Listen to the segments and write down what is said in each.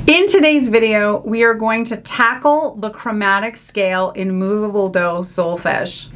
In today's video, we are going to tackle the chromatic scale in movable do solfege.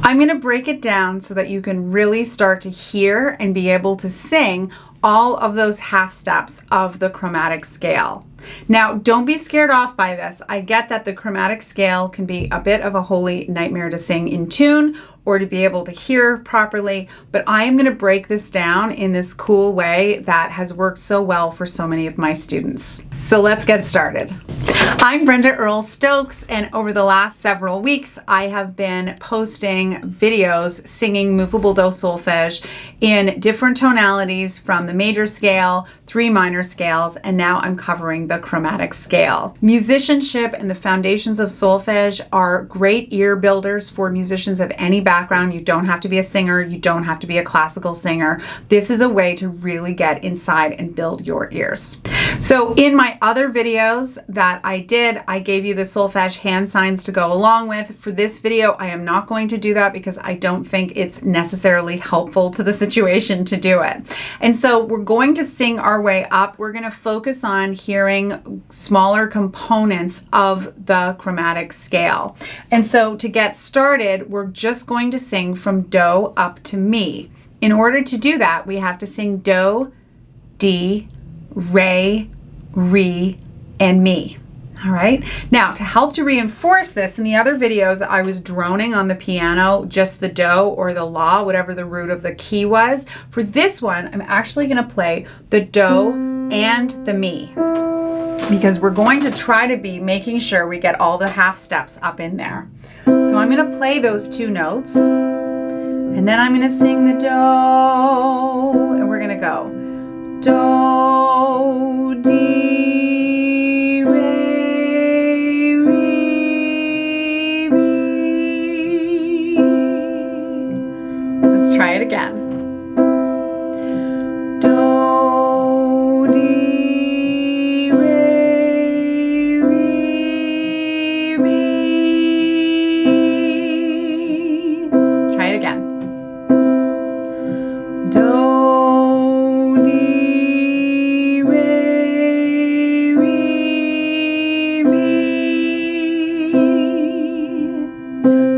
I'm going to break it down so that you can really start to hear and be able to sing all of those half steps of the chromatic scale. Now, don't be scared off by this. I get that the chromatic scale can be a bit of a holy nightmare to sing in tune or to be able to hear properly, but I am going to break this down in this cool way that has worked so well for so many of my students. So let's get started. I'm Brenda Earl Stokes, and over the last several weeks, I have been posting videos singing movable do solfege in different tonalities from the major scale, 3 minor scales, and now I'm covering the chromatic scale. Musicianship and the foundations of solfege are great ear builders for musicians of any background. You don't have to be a singer. You don't have to be a classical singer. This is a way to really get inside and build your ears. So in my other videos that I did, I gave you the solfege hand signs to go along with. For this video, I am not going to do that because I don't think it's necessarily helpful to the situation to do it. And so we're going to sing our way up. We're going to focus on hearing smaller components of the chromatic scale. And so to get started, we're just going to sing from do up to mi. In order to do that, we have to sing do, D, re, re, and mi. All right. Now, to help to reinforce this, in the other videos, I was droning on the piano, just the do or the la, whatever the root of the key was. For this one, I'm actually going to play the do and the mi, because we're going to try to be making sure we get all the half steps up in there. So I'm going to play those 2 notes, and then I'm going to sing the do, and we're going to go do, D, re, re, mi. Let's try it again. Do, D, re, re, mi. Try it again. Do, D, re, re, mi.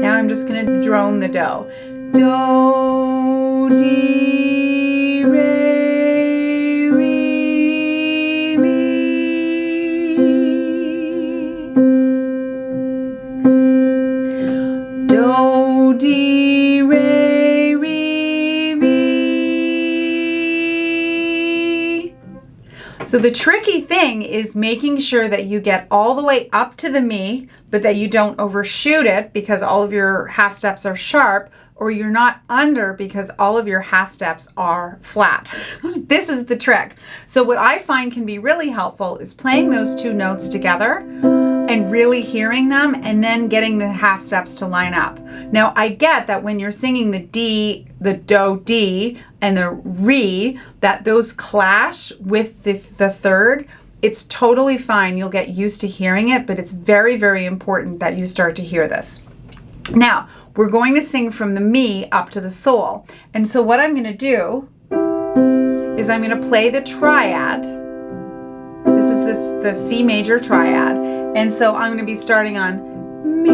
Now I'm just going to drone the do. Do, D, re, re, mi. Do, D, re, re, mi. So the tricky thing is making sure that you get all the way up to the mi, but that you don't overshoot it because all of your half steps are sharp, or you're not under because all of your half steps are flat. This is the trick. So what I find can be really helpful is playing those 2 notes together and really hearing them, and then getting the half steps to line up. Now, I get that when you're singing the D, the do, D, and the re, that those clash with the third. It's totally fine. You'll get used to hearing it, but it's very, very important that you start to hear this. Now, we're going to sing from the mi up to the sol. And so what I'm going to do is I'm going to play the triad. This is the C major triad. And so I'm going to be starting on mi,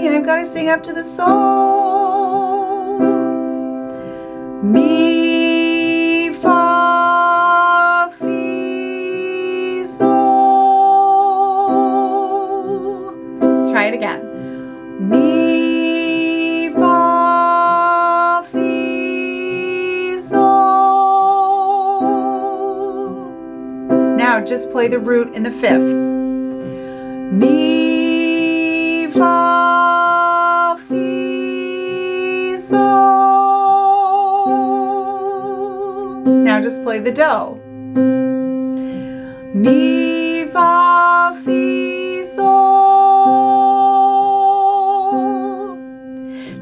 and I've got to sing up to the sol. Mi, fa, fi, sol. Try it again. Mi, fa, fi, sol. Now just play the root in the 5th. Mi, fa, fi, sol. Now just play the do. Mi, fa, fi, sol.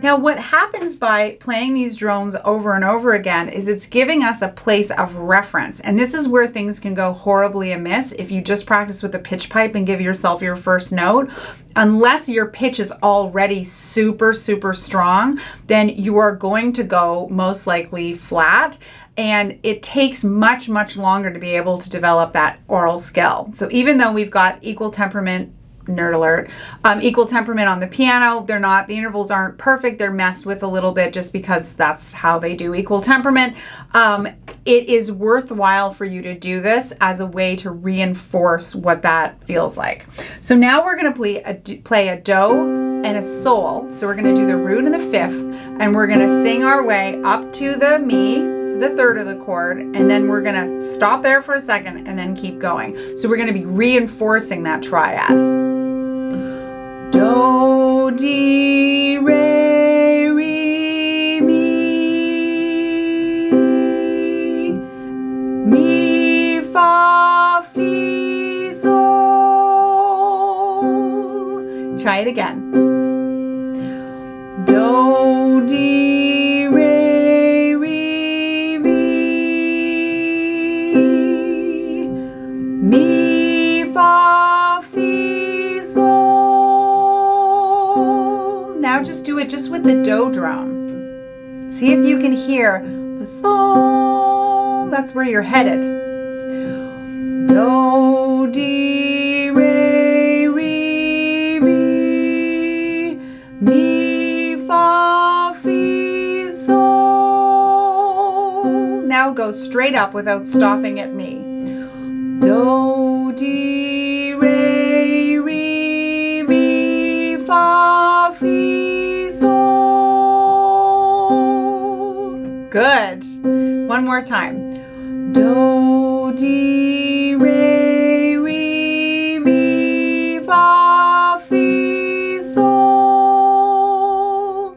Now, what happens by playing these drones over and over again is it's giving us a place of reference. And this is where things can go horribly amiss if you just practice with a pitch pipe and give yourself your first note. Unless your pitch is already super, super strong, then you are going to go most likely flat. And it takes much, much longer to be able to develop that oral skill. So even though we've got equal temperament, nerd alert, equal temperament on the piano, the intervals aren't perfect. They're messed with a little bit just because that's how they do equal temperament. It is worthwhile for you to do this as a way to reinforce what that feels like. So now we're going to play a do and a sol. So we're going to do the root and the fifth, and we're going to sing our way up to the mi, to the third of the chord, and then we're going to stop there for a second and then keep going. So we're going to be reinforcing that triad. Do, di, re, re, mi, fa, fi, sol. Try it again. Do, di, re, re, mi, fa, fi, sol. Now just do it just with the do drum. See if you can hear the sol. That's where you're headed. Do, di, re, re, mi, fa, fi, sol. Now go straight up without stopping at mi. Do, di, re, mi, fa, fi, sol. Good. One more time. Do, di, re, mi, fa, fi, sol.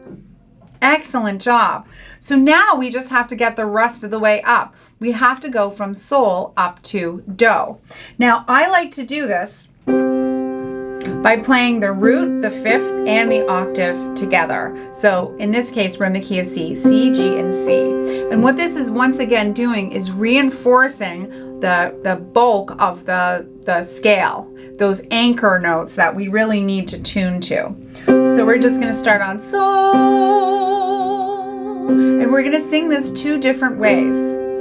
Excellent job. So now we just have to get the rest of the way up. We have to go from sol up to do. Now I like to do this by playing the root, the fifth, and the octave together. So in this case, we're in the key of C, C, G, and C. And what this is once again doing is reinforcing the bulk of the scale, those anchor notes that we really need to tune to. So we're just going to start on sol, and we're going to sing this two different ways.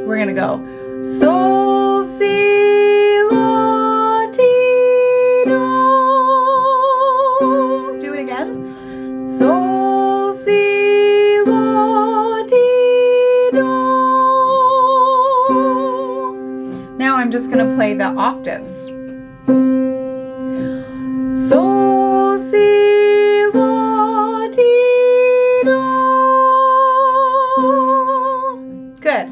We're going to go sol, si, la, ti, do. Do it again. Sol, si, la, ti, do. Now I'm just going to play the octaves. Sol, si, la, ti, do. Good.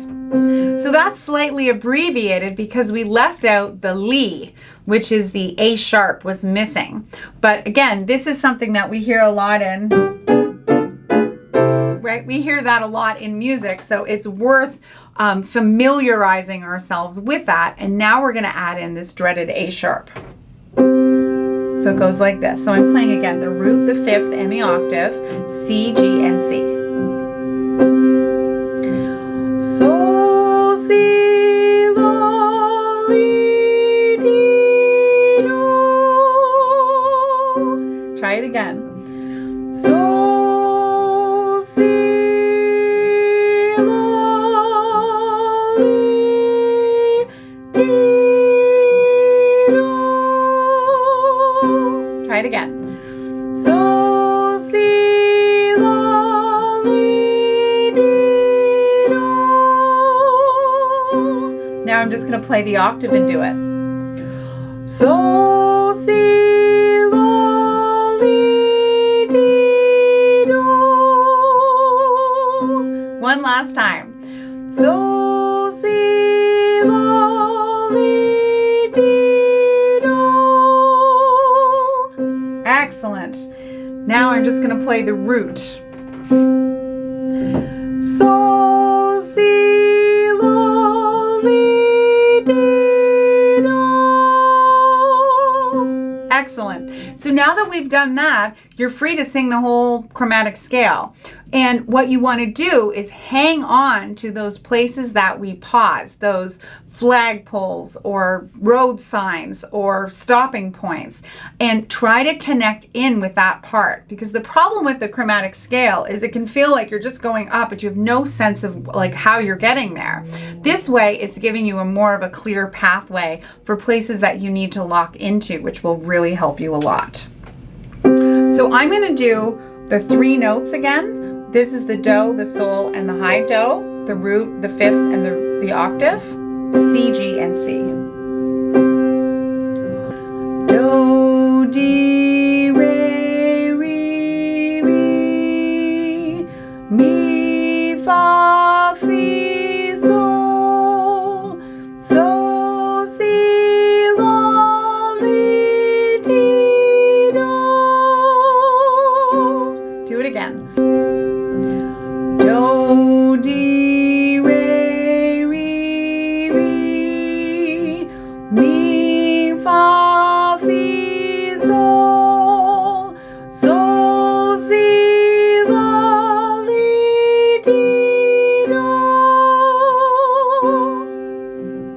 So that's slightly abbreviated because we left out the li, which is the A sharp was missing. But again, this is something that we hear a lot in, right? We hear that a lot in music, so it's worth familiarizing ourselves with that. And now we're going to add in this dreaded A sharp. So it goes like this. So I'm playing again the root, the fifth, and the octave, C, G, and C. Sol, si, la, li, ti, do. Try it again. Sol, si, la, li, ti, do. Try it again. Sol, si, la, li, ti, do. Now I'm just going to play the octave and do it. Sol, si, la, li, ti, do. One last time. Sol, si, la, li, ti, do. Excellent. Now I'm just going to play the root. Sol, si, la, li, ti, do. Excellent. So now that we've done that, you're free to sing the whole chromatic scale. And what you want to do is hang on to those places that we pause, those flagpoles or road signs or stopping points, and try to connect in with that part. Because the problem with the chromatic scale is it can feel like you're just going up, but you have no sense of like how you're getting there. This way, it's giving you a more of a clear pathway for places that you need to lock into, which will really help you a lot. So I'm going to do the 3 notes again. This is the do, the sol, and the high do, the root, the fifth, and the octave. C, G, and C. Do, di, re, re, re, mi, fa, fi, sol, so, si, la, li, ti, do. Do it again. Do, di, re, re, re, mi, fa, fi, sol, so, si, la, li, ti, do.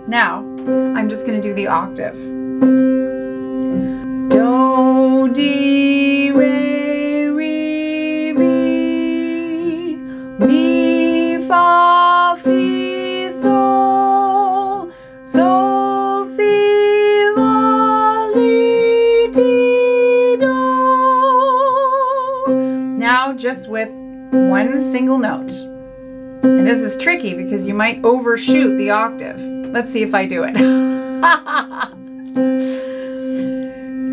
Now, I'm just going to do the octave. Do, di, re, re, re, mi, fa, fi, sol, so, si, la, li, ti, do. Now just with one single note. And this is tricky because you might overshoot the octave. Let's see if I do it.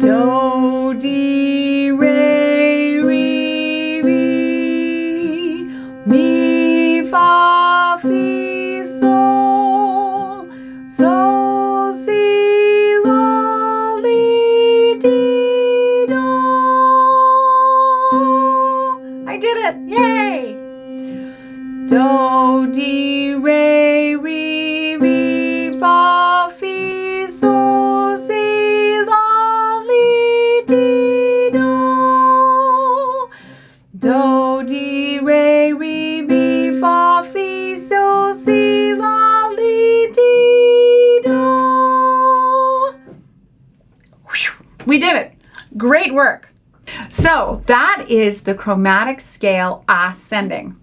Do, di, re, re, re, mi, fa, fi, sol, so, si, la, li, ti, do. I did it! Yay! Do, di, re, re, mi, fa, fi, sol, si, la, li, ti, do. Do, di, re, re, mi, fa, fi, sol, si, la, li, ti, do. We did it. Great work. So that is the chromatic scale ascending.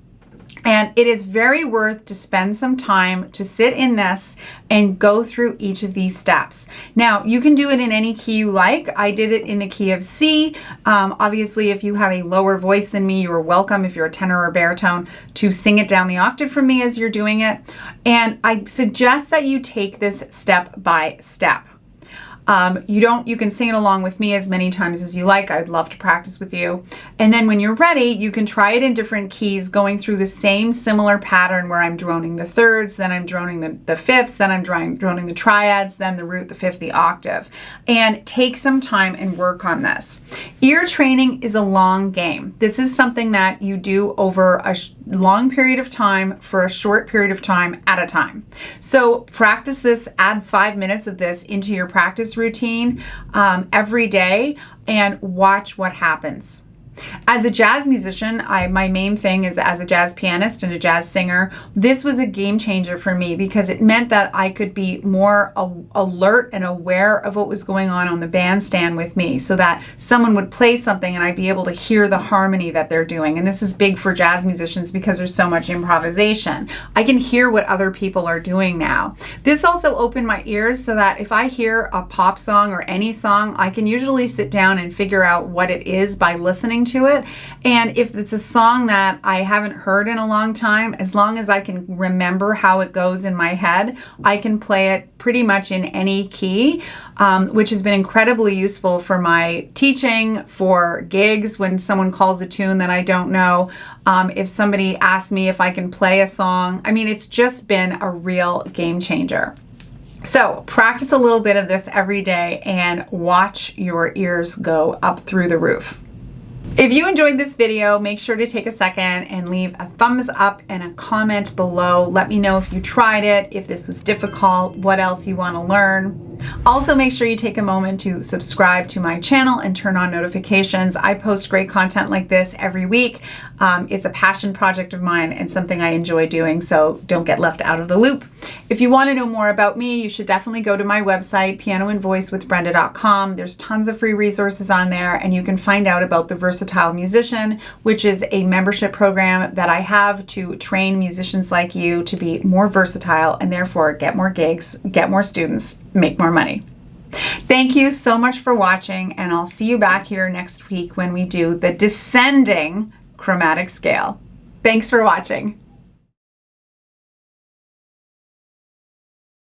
And it is very worth to spend some time to sit in this and go through each of these steps. Now, you can do it in any key you like. I did it in the key of C. Obviously, if you have a lower voice than me, you are welcome, if you're a tenor or baritone, to sing it down the octave for me as you're doing it. And I suggest that you take this step by step. You can sing it along with me as many times as you like. I'd love to practice with you. And then when you're ready, you can try it in different keys, going through the same similar pattern where I'm droning the thirds, then I'm droning the fifths, then I'm droning the triads, then the root, the fifth, the octave. And take some time and work on this. Ear training is a long game. This is something that you do over a long period of time for a short period of time at a time. So practice this, add 5 minutes of this into your practice routine every day and watch what happens. As a jazz musician, my main thing is as a jazz pianist and a jazz singer, this was a game changer for me because it meant that I could be more alert and aware of what was going on the bandstand with me, so that someone would play something and I'd be able to hear the harmony that they're doing. And this is big for jazz musicians because there's so much improvisation. I can hear what other people are doing now. This also opened my ears so that if I hear a pop song or any song, I can usually sit down and figure out what it is by listening to it. And if it's a song that I haven't heard in a long time, as long as I can remember how it goes in my head, I can play it pretty much in any key, which has been incredibly useful for my teaching, for gigs when someone calls a tune that I don't know, if somebody asks me if I can play a song. I mean, it's just been a real game changer. So practice a little bit of this every day and watch your ears go up through the roof. If you enjoyed this video, make sure to take a second and leave a thumbs up and a comment below. Let me know if you tried it, if this was difficult, what else you want to learn. Also, make sure you take a moment to subscribe to my channel and turn on notifications. I post great content like this every week. It's a passion project of mine and something I enjoy doing, so don't get left out of the loop. If you want to know more about me, you should definitely go to my website, pianoandvoicewithbrenda.com. There's tons of free resources on there, and you can find out about the Versatile Musician, which is a membership program that I have to train musicians like you to be more versatile and therefore get more gigs, get more students, make more money. Thank you so much for watching, and I'll see you back here next week when we do the descending chromatic scale. Thanks for watching.